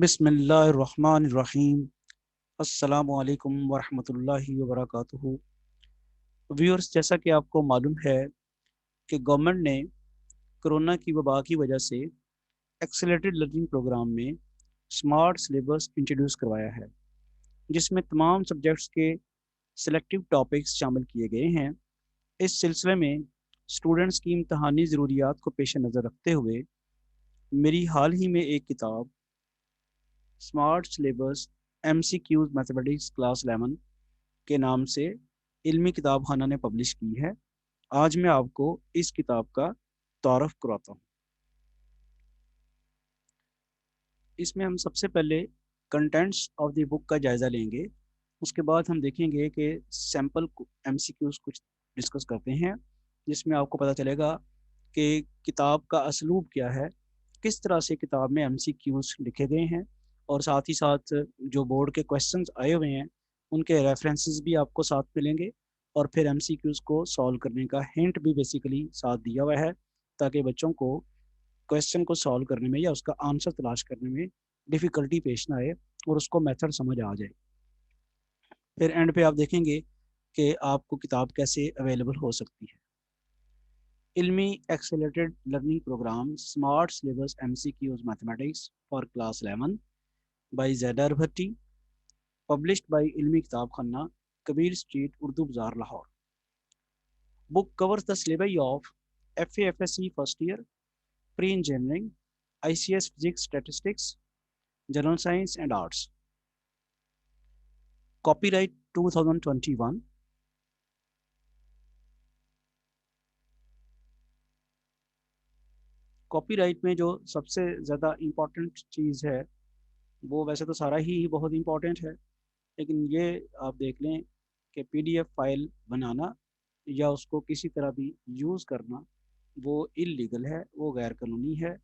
बिस्मिल्लाहिर्रहमानिर्रहीम। अस्सलामु अलैकुम वरहमतुल्लाहि वबरकातुहू। व्यूअर्स, जैसा कि आपको मालूम है कि गवर्नमेंट ने कोरोना की वबा की वजह से एक्सेलरेटेड लर्निंग प्रोग्राम में स्मार्ट सिलेबस इंट्रोड्यूस करवाया है, जिसमें तमाम सब्जेक्ट्स के सिलेक्टिव टॉपिक्स शामिल किए गए हैं। इस सिलसिले में स्टूडेंट्स की इम्तहानी ज़रूरियात को पेश नज़र रखते हुए मेरी हाल ही में एक किताब smart syllabus MCQs mathematics class 11 के नाम से इल्मी किताब खाना ने पब्लिश की है। आज मैं आपको इस किताब का तारफ़ कराता हूँ। इसमें हम सबसे पहले कंटेंट्स ऑफ द बुक का जायज़ा लेंगे। उसके बाद हम देखेंगे कि सैम्पल MCQs कुछ डिस्कस करते हैं, जिसमें आपको पता चलेगा कि किताब का असलूब क्या है, किस तरह से किताब में MCQs लिखे गए हैं, और साथ ही साथ जो बोर्ड के क्वेश्चंस आए हुए हैं उनके रेफरेंसेस भी आपको साथ मिलेंगे, और फिर MCQs को सॉल्व करने का हिंट भी बेसिकली साथ दिया हुआ है, ताकि बच्चों को क्वेश्चन को सॉल्व करने में या उसका आंसर तलाश करने में डिफ़िकल्टी पेश ना आए और उसको मेथड समझ आ जाए। फिर एंड पे आप देखेंगे कि आपको किताब कैसे अवेलेबल हो सकती है। Ilmi accelerated learning program smart syllabus MCQs mathematics for class 11 by Zaidar Bhatti, published by Ilmi Kitab Khana, Kabir street, Urdu Bazaar, Lahore. Book covers the syllabi of FA/FSC first year, pre-engineering, ICS physics statistics, general science and arts. Copyright 2021। Copyright में जो सबसे ज़्यादा important चीज़ है, वो वैसे तो सारा ही बहुत इम्पोर्टेंट है, लेकिन ये आप देख लें कि PDF फाइल बनाना या उसको किसी तरह भी यूज़ करना वो इलीगल है, वो गैर कानूनी है।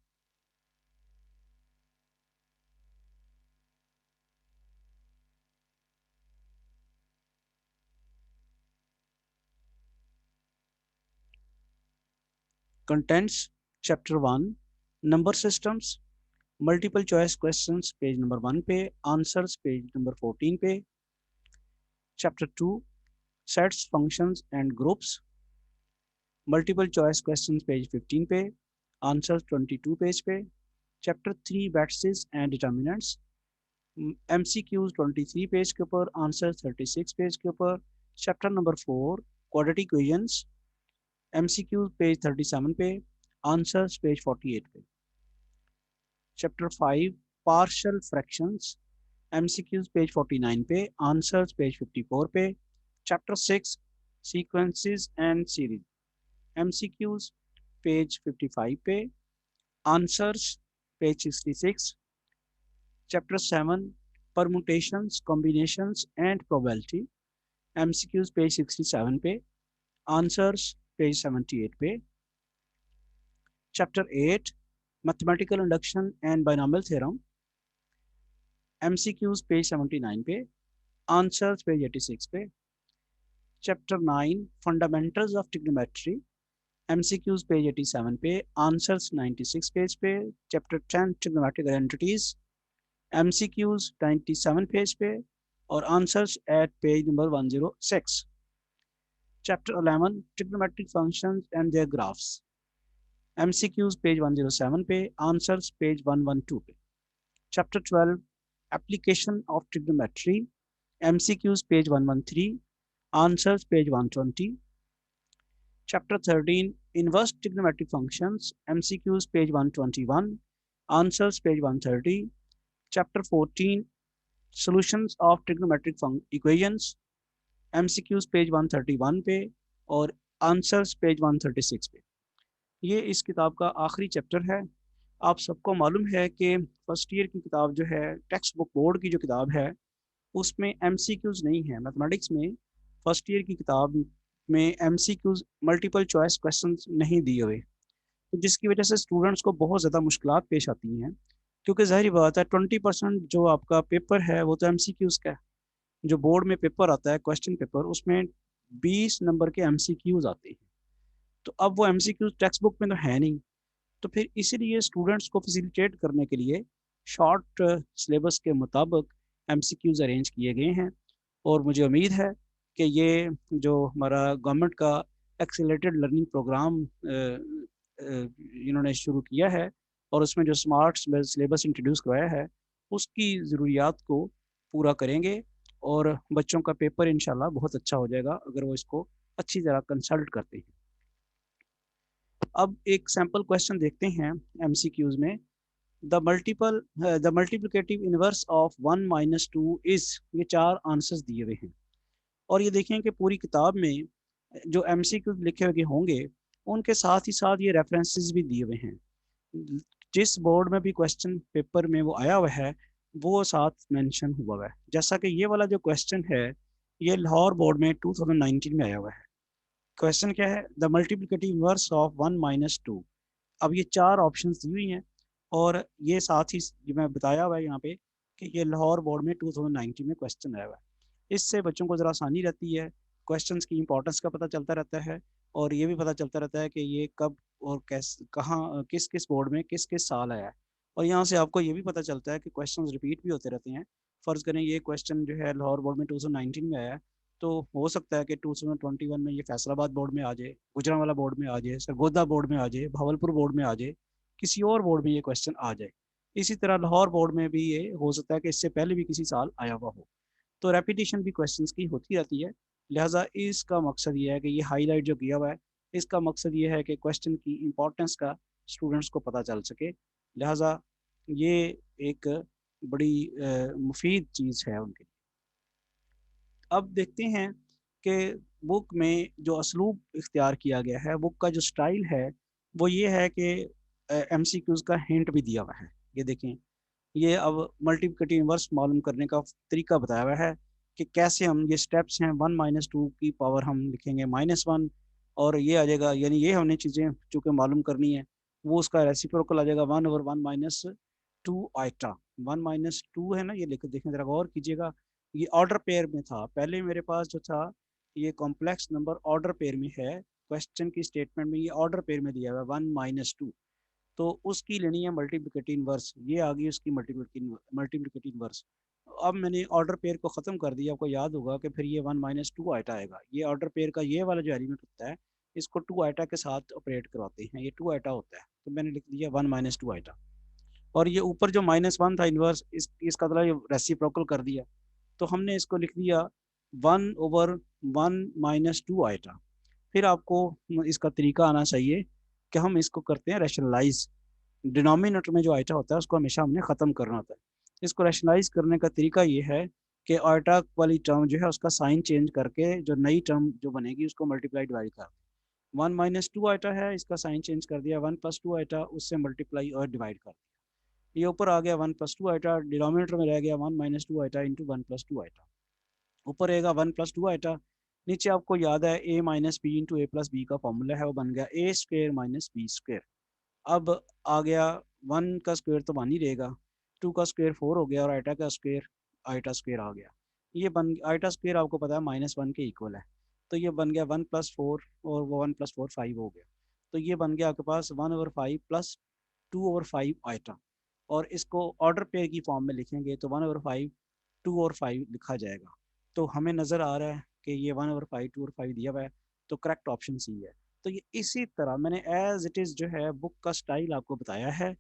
Contents chapter 1 number systems, multiple choice questions page number 1 पे, आंसर्स पेज नंबर 14 पे। Chapter 2 sets functions and groups, multiple choice questions page 15 पे, आंसर्स 22 पेज पे। Chapter 3 matrices and determinants, MCQs 23 page के ऊपर, आंसर 36 पेज के ऊपर। Chapter number 4 quadratic equations, MCQs page 37 पे, answers page 48 पे। Chapter 5 partial fractions, MCQs page 49 पे, answers page 54 पे। Chapter 6 sequences and series, MCQs page 55 पे, answers page 66। Chapter 7 permutations combinations and probability, MCQs page 67 पे, answers page 78 पे। Chapter 8 mathematical induction and binomial theorem, MCQs page 79 पे, answers page 86 पे। Chapter 9 fundamentals of trigonometry, MCQs page 87 पे, answers 96 page पे। Chapter 10 trigonometric identities, MCQs 97 page पे, और answers at page number 106। Chapter 11 trigonometric functions and their graphs, MCQs page 107 पे, answers page 112 पे। Chapter 12 application of trigonometry, MCQs page 113, answers page 120। Chapter 13 inverse trigonometric functions, MCQs page 121, answers page 130। Chapter 14 solutions of trigonometric equations, MCQs page 131 पे, और answers page 136 पे। ये इस किताब का आखिरी चैप्टर है। आप सबको मालूम है कि फर्स्ट ईयर की किताब जो है, टेक्स्ट बुक बोर्ड की जो किताब है, उसमें MCQs नहीं है। मैथमेटिक्स में फर्स्ट ईयर की किताब में MCQs मल्टीपल चॉइस क्वेश्चंस नहीं दिए हुए, तो जिसकी वजह से स्टूडेंट्स को बहुत ज़्यादा मुश्किलात पेश आती हैं, क्योंकि ज़ाहिर बात है 20% जो आपका पेपर है वो तो MCQs का है। जो बोर्ड में पेपर आता है, क्वेश्चन पेपर, उसमें 20 नंबर के MCQs आते हैं। तो अब वो MCQs टेक्स्ट बुक में तो है नहीं, तो फिर इसीलिए स्टूडेंट्स को फैसिलिटेट करने के लिए शॉर्ट सिलेबस के मुताबिक एमसीक्यूज अरेंज किए गए हैं और मुझे उम्मीद है कि ये जो हमारा गवर्नमेंट का एक्सेलरेटेड लर्निंग प्रोग्राम इन्होंने शुरू किया है और उसमें जो स्मार्ट सिलेबस इंट्रोड्यूस करवाया है उसकी ज़रूरियात को पूरा करेंगे और बच्चों का पेपर इंशाल्लाह बहुत अच्छा हो जाएगा अगर वो इसको अच्छी तरह कंसल्ट करते हैं। अब एक सैम्पल क्वेश्चन देखते हैं एमसीक्यूज में। The multiplicative inverse of 1 - 2 is, ये 4 आंसर्स दिए हुए हैं और ये देखें कि पूरी किताब में जो एमसीक्यूज लिखे हुए होंगे उनके साथ ही साथ ये रेफरेंसेस भी दिए हुए हैं। जिस बोर्ड में भी क्वेश्चन पेपर में वो आया हुआ है वो साथ मेंशन हुआ हुआ है। जैसा कि ये वाला जो क्वेश्चन है ये लाहौर बोर्ड में 2019 में आया हुआ है। क्वेश्चन क्या है? The multiplicative inverse of 1 - 2। अब ये 4 ऑप्शंस दी हुई हैं और ये साथ ही ये मैं बताया हुआ है यहाँ पे कि ये लाहौर बोर्ड में 2019 में क्वेश्चन आया हुआ है। इससे बच्चों को ज़रा आसानी रहती है, क्वेश्चंस की इंपॉर्टेंस का पता चलता रहता है और ये भी पता चलता रहता है कि ये कब और कैसे कहाँ किस किस बोर्ड में किस किस साल आया है। और यहाँ से आपको ये भी पता चलता है कि क्वेश्चंस रिपीट भी होते रहते हैं। फ़र्ज़ करें ये क्वेश्चन जो है लाहौर बोर्ड में 2019 में आया है तो हो सकता है कि 2021 में ये फैसलाबाद बोर्ड में आ जाए, गुजरांवाला बोर्ड में आ जाए, सरगोदा बोर्ड में आ जाए, भावलपुर बोर्ड में आ जाए, किसी और बोर्ड में ये क्वेश्चन आ जाए। इसी तरह लाहौर बोर्ड में भी ये हो सकता है कि इससे पहले भी किसी साल आया हुआ हो। तो रेपिटेशन भी क्वेश्चंस की होती रहती है। लिहाजा इसका मकसद ये है कि ये हाईलाइट जो किया हुआ है इसका मकसद ये है कि क्वेश्चन की इम्पोर्टेंस का स्टूडेंट्स को पता चल सके। लिहाजा ये एक बड़ी मुफीद चीज़ है उनके लिए। अब देखते हैं कि बुक में जो असलूब इख्तियार किया गया है, बुक का जो स्टाइल है वो ये है कि एमसीक्यूज का हिंट भी दिया हुआ है। ये देखें, ये अब मल्टीप्लिकेटिव इनवर्स मालूम करने का तरीका बताया हुआ है कि कैसे हम ये स्टेप्स हैं 1 - 2 की पावर हम लिखेंगे -1 और ये आ जाएगा, यानी ये हमने चीज़ें चूँकि मालूम करनी है वो उसका रेसिप्रोकल आ जाएगा 1/1 - 2 आइटा। 1 - 2 है ना, ये लिख देखें ज़रा गौर कीजिएगा। ये ऑर्डर पेयर में था, पहले मेरे पास जो था ये कॉम्प्लेक्स नंबर ऑर्डर पेयर में है। क्वेश्चन की स्टेटमेंट में ये ऑर्डर पेयर में दिया हुआ है 1 - 2, तो उसकी लेनी है मल्टीप्लिकेटिव इनवर्स। ये आ गई उसकी मल्टीप्लिकेटिव इनवर्स। अब मैंने ऑर्डर पेयर को ख़त्म कर दिया। आपको याद होगा कि फिर ये 1 - 2 आइटा आएगा। ये ऑर्डर पेयर का ये वाला जो एलिमेंट होता है इसको 2 आइटा के साथ ऑपरेट करवाते हैं, ये 2 आइटा होता है तो मैंने लिख दिया 1 - 2 आइटा। और ये ऊपर जो -1 था इनवर्स इसका मतलब रेसिप्रोकल कर दिया तो हमने इसको लिख दिया 1/1 - 2 आइटा। फिर आपको इसका तरीका आना चाहिए कि हम इसको करते हैं रैशनलाइज। डिनोमिनेटर में जो आइटा होता है उसको हमेशा हमने ख़त्म करना होता है। इसको रैशनलाइज करने का तरीका ये है कि आइटा वाली टर्म जो है उसका साइन चेंज करके जो नई टर्म जो बनेगी उसको मल्टीप्लाई डिवाइड कर, 1 - 2 आइटा है इसका साइन चेंज कर दिया 1 + 2 आइटा, उससे मल्टीप्लाई और डिवाइड कर दिया। ये ऊपर आ गया 1 + 2 आइटा, डिनोमिनेटर में रह गया 1 - 2 आइटा इंटू 1 + 2 आइटा। ऊपर रहेगा 1 + 2 आइटा, नीचे आपको याद है a - b इंटू a+b का फॉर्मूला है, वो बन गया a² - b²। अब आ गया 1 का स्क्वायर तो 1 ही रहेगा, 2 का स्क्वायर 4 हो गया और आइटा का स्क्वायर आइटा स्क्वायर आ गया। ये बन आइटा स्क्वायर आपको पता है -1 के इक्वल है, तो ये बन गया 1 + 4 और वो 1 + 4 5 हो गया। तो ये बन गया आपके पास 1/5 प्लस 2/5 आइटा। और इसको ऑर्डर पेयर की फॉर्म में लिखेंगे तो 1/5 2/5 लिखा जाएगा। तो हमें नज़र आ रहा है कि ये 1/5 2/5 दिया हुआ है, तो करेक्ट ऑप्शन सी है। तो ये इसी तरह मैंने एज इट इज़ जो है बुक का स्टाइल आपको बताया है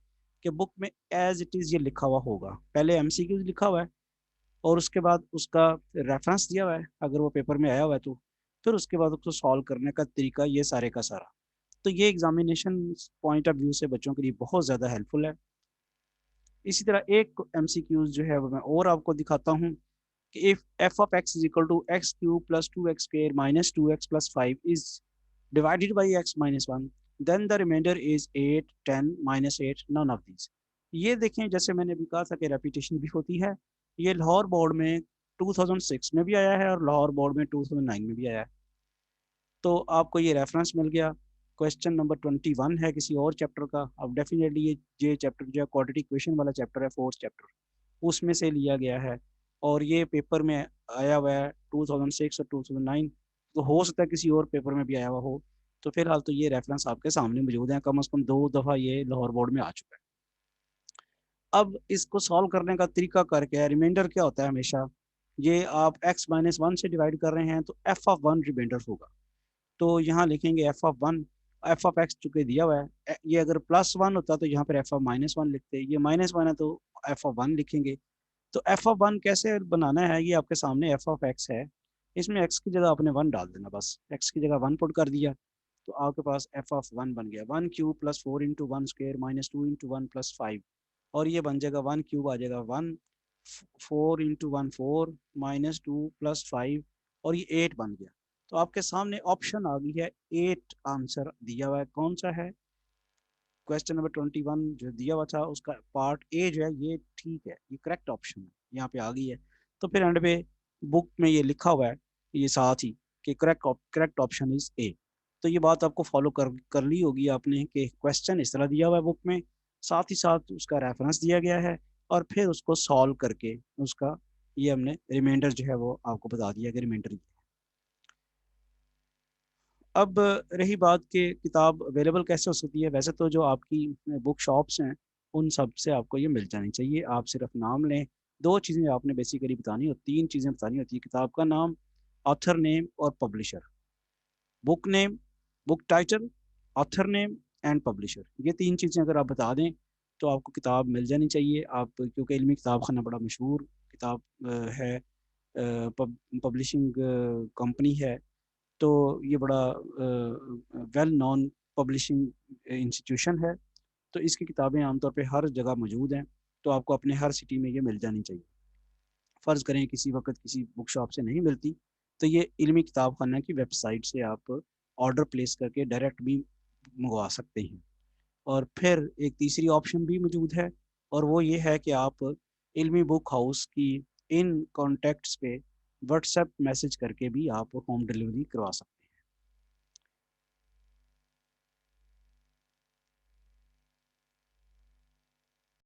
कि बुक में एज इट इज़ ये लिखा हुआ होगा। पहले एमसीक्यूज लिखा हुआ है और उसके बाद उसका रेफरेंस दिया हुआ है अगर वो पेपर में आया हुआ है तो फिर उसके बाद उसको सॉल्व करने का तरीका ये सारे का सारा। तो ये एग्जामिनेशन पॉइंट ऑफ व्यू से बच्चों के लिए बहुत ज़्यादा हेल्पफुल है। इसी तरह एक एमसीक्यूज जो है वो मैं और आपको दिखाता हूँ कि if f of x is equal to x³ + 2x² - 2x + 5 is divided by x - 1, then the remainder is 8 10 -8 none of these। ये देखें, जैसे मैंने अभी कहा था कि रेपिटेशन भी होती है। ये लाहौर बोर्ड में 2006 में भी आया है और लाहौर बोर्ड में 2009 में भी आया है। तो आपको ये रेफरेंस मिल गया। क्वेश्चन नंबर 21 है किसी और चैप्टर का। अब डेफिनेटली ये चैप्टर जो है क्वाड्रेटिक इक्वेशन वाला चैप्टर है, 4th चैप्टर, उसमें से लिया गया है और ये पेपर में आया हुआ है 2006 और 2009। तो हो सकता है किसी और पेपर में भी आया हुआ हो। तो फिलहाल तो ये रेफरेंस आपके सामने मौजूद है, कम से कम 2 दफ़ा ये लाहौर बोर्ड में आ चुका है। अब इसको सॉल्व करने का तरीका करके है, रिमाइंडर क्या होता है हमेशा, ये आप x-1 से डिवाइड कर रहे हैं तो f ऑफ 1 रिमाइंडर होगा। तो यहाँ लिखेंगे F of 1, F of x चूंकि दिया हुआ है, ये अगर +1 होता तो यहाँ पर एफ ऑफ -1 लिखते, ये -1 है तो एफ ऑफ 1 लिखेंगे। तो एफ ऑफ 1 कैसे बनाना है, ये आपके सामने एफ ऑफ एक्स है, इसमें एक्स की जगह आपने 1 डाल देना, बस एक्स की जगह 1 पुट कर दिया तो आपके पास एफ ऑफ 1 बन गया, 1 क्यूब प्लस 4 × 1 स्क्वायर -2 × 1 + 5, और ये बन जाएगा 1 क्यूब आ जाएगा 1, 4 × 1 4 -2 + 5, और ये 8 बन गया। तो आपके सामने ऑप्शन आ गई है 8 आंसर दिया हुआ है। कौन सा है? क्वेश्चन नंबर 21 जो दिया हुआ था उसका पार्ट ए जो है ये ठीक है, ये करेक्ट ऑप्शन है, यहाँ पे आ गई है। तो फिर एंड पे बुक में ये लिखा हुआ है ये साथ ही कि करेक्ट ऑप्शन इज ए। तो ये बात आपको फॉलो कर ली होगी आपने कि क्वेश्चन इस तरह दिया हुआ है बुक में, साथ ही साथ उसका रेफरेंस दिया गया है, और फिर उसको सॉल्व करके उसका ये हमने रिमाइंडर जो है वो आपको बता दिया कि रिमाइंडर। अब रही बात कि किताब अवेलेबल कैसे हो सकती है, वैसे तो जो आपकी बुक शॉप्स हैं उन सब से आपको ये मिल जानी चाहिए, आप सिर्फ नाम लें। दो चीज़ें आपने बेसिकली बतानी होती, तीन चीज़ें बतानी होती है, किताब का नाम, ऑथर नेम और publisher. Book name, book title, author name and publisher, ये तीन चीज़ें अगर आप बता दें तो आपको किताब मिल जानी चाहिए। आप क्योंकि इल्मी किताब खाना बड़ा मशहूर किताब है, पब्लिशिंग कंपनी है, तो ये बड़ा वेल नॉन पब्लिशिंग इंस्टीट्यूशन है, तो इसकी किताबें आमतौर पे हर जगह मौजूद हैं, तो आपको अपने हर सिटी में ये मिल जानी चाहिए। फ़र्ज़ करें किसी वक्त किसी बुक शॉप से नहीं मिलती तो ये इल्मी किताब खाना की वेबसाइट से आप ऑर्डर प्लेस करके डायरेक्ट भी मंगवा सकते हैं। और फिर एक तीसरी ऑप्शन भी मौजूद है, और वो ये है कि आप इल्मी बुक हाउस की इन कॉन्टैक्ट्स पे व्हाट्सएप मैसेज करके भी आप होम डिलीवरी करवा सकते हैं।